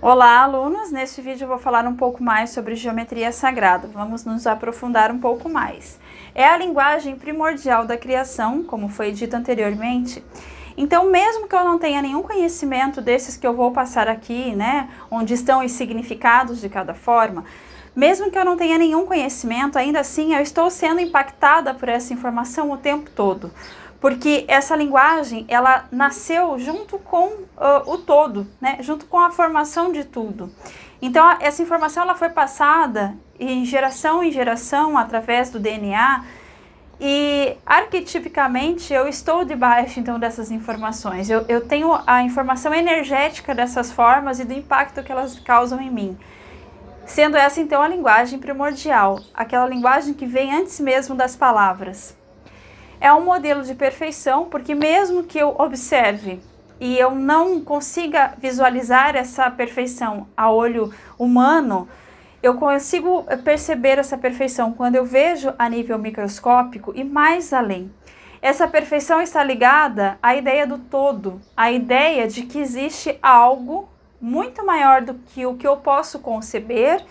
Olá, alunos! Neste vídeo eu vou falar um pouco mais sobre geometria sagrada. Vamos nos aprofundar um pouco mais. É a linguagem primordial da criação, como foi dito anteriormente. Então, mesmo que eu não tenha nenhum conhecimento desses que eu vou passar aqui, né, onde estão os significados de cada forma, mesmo que eu não tenha nenhum conhecimento, ainda assim eu estou sendo impactada por essa informação o tempo todo. Porque essa linguagem, ela nasceu junto com o todo, né? Junto com a formação de tudo. Então, essa informação ela foi passada em geração através do DNA e, arquetipicamente, eu estou debaixo, então, dessas informações. Eu tenho a informação energética dessas formas e do impacto que elas causam em mim. Sendo essa, então, a linguagem primordial, aquela linguagem que vem antes mesmo das palavras. É um modelo de perfeição, porque mesmo que eu observe e eu não consiga visualizar essa perfeição a olho humano, eu consigo perceber essa perfeição quando eu vejo a nível microscópico e mais além. Essa perfeição está ligada à ideia do todo, à ideia de que existe algo muito maior do que o que eu posso conceber.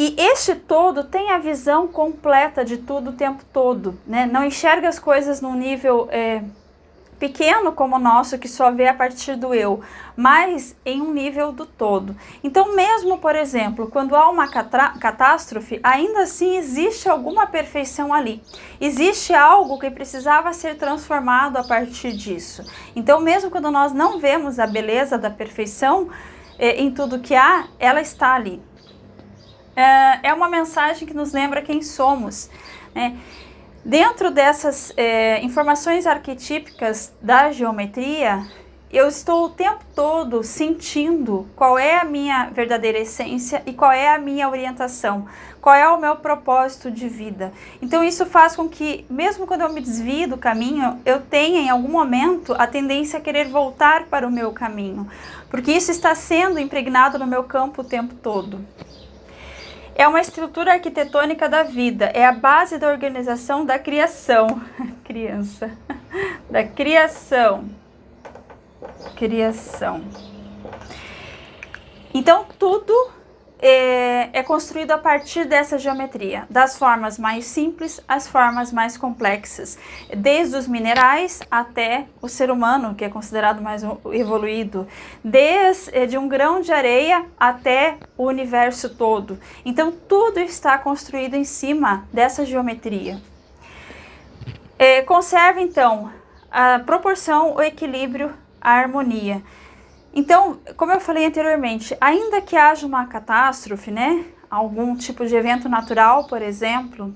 E este todo tem a visão completa de tudo o tempo todo, né? Não enxerga as coisas num nível pequeno como o nosso, que só vê a partir do eu, mas em um nível do todo. Então, mesmo, por exemplo, quando há uma catástrofe, ainda assim existe alguma perfeição ali. Existe algo que precisava ser transformado a partir disso. Então, mesmo quando nós não vemos a beleza da perfeição em tudo que há, ela está ali. É uma mensagem que nos lembra quem somos, né? Dentro dessas informações arquetípicas da geometria, eu estou o tempo todo sentindo qual é a minha verdadeira essência e qual é a minha orientação, qual é o meu propósito de vida. Então isso faz com que, mesmo quando eu me desvio do caminho, eu tenha em algum momento a tendência a querer voltar para o meu caminho, porque isso está sendo impregnado no meu campo o tempo todo. É uma estrutura arquitetônica da vida, é a base da organização da criação. Criança. Da criação. Criação. Então, tudo é construído a partir dessa geometria, das formas mais simples às formas mais complexas, desde os minerais até o ser humano, que é considerado mais evoluído, desde um grão de areia até o universo todo. Então, tudo está construído em cima dessa geometria. Conserva, então, a proporção, o equilíbrio, a harmonia. Então, como eu falei anteriormente, ainda que haja uma catástrofe, né, algum tipo de evento natural, por exemplo,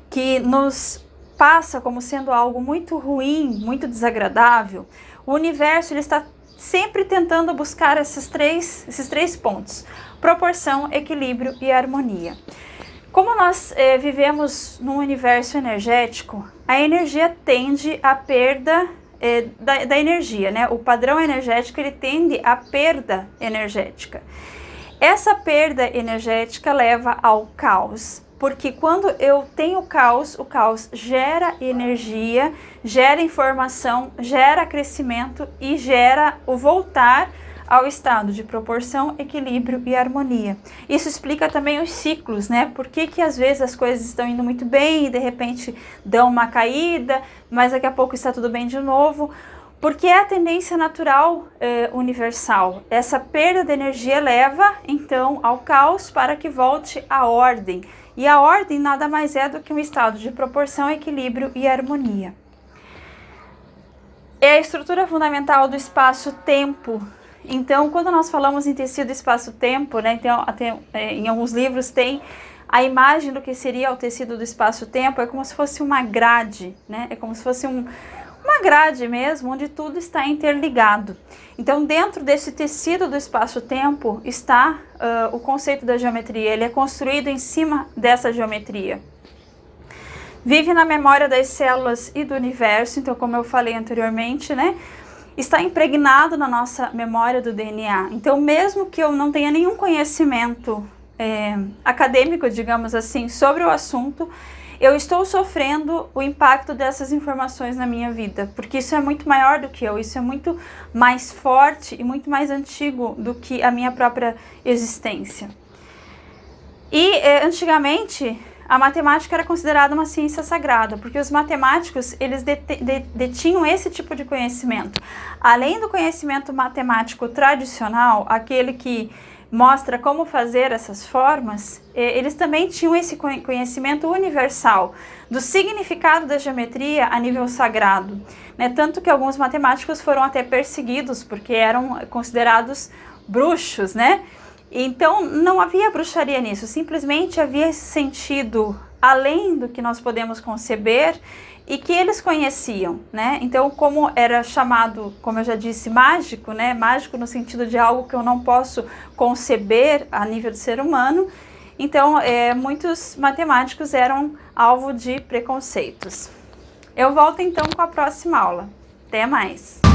que nos passa como sendo algo muito ruim, muito desagradável, o universo ele está sempre tentando buscar esses três pontos: proporção, equilíbrio e harmonia. Como nós vivemos num universo energético, a energia tende à perda da energia, né? O padrão energético ele tende à perda energética. Essa perda energética leva ao caos, porque quando eu tenho caos, o caos gera energia, gera informação, gera crescimento e gera o voltar ao estado de proporção, equilíbrio e harmonia. Isso explica também os ciclos, né? Por que às vezes as coisas estão indo muito bem e de repente dão uma caída, mas daqui a pouco está tudo bem de novo? Porque é a tendência natural universal. Essa perda de energia leva, então, ao caos para que volte à ordem. E a ordem nada mais é do que um estado de proporção, equilíbrio e harmonia. É a estrutura fundamental do espaço-tempo. Então, quando nós falamos em tecido espaço-tempo, né, então, em alguns livros tem a imagem do que seria o tecido do espaço-tempo, é como se fosse uma grade, né? É como se fosse uma grade mesmo, onde tudo está interligado. Então, dentro desse tecido do espaço-tempo está o conceito da geometria, ele é construído em cima dessa geometria. Vive na memória das células e do universo, então, como eu falei anteriormente, né? Está impregnado na nossa memória do DNA. Então, mesmo que eu não tenha nenhum conhecimento acadêmico, digamos assim, sobre o assunto, eu estou sofrendo o impacto dessas informações na minha vida, porque isso é muito maior do que eu, isso é muito mais forte e muito mais antigo do que a minha própria existência. E antigamente a matemática era considerada uma ciência sagrada, porque os matemáticos, eles detinham esse tipo de conhecimento. Além do conhecimento matemático tradicional, aquele que mostra como fazer essas formas, eles também tinham esse conhecimento universal do significado da geometria a nível sagrado, né? Tanto que alguns matemáticos foram até perseguidos porque eram considerados bruxos, né? Então não havia bruxaria nisso, simplesmente havia esse sentido além do que nós podemos conceber e que eles conheciam, né? Então, como era chamado, como eu já disse, mágico, né? Mágico no sentido de algo que eu não posso conceber a nível do ser humano, então muitos matemáticos eram alvo de preconceitos. Eu volto então com a próxima aula. Até mais!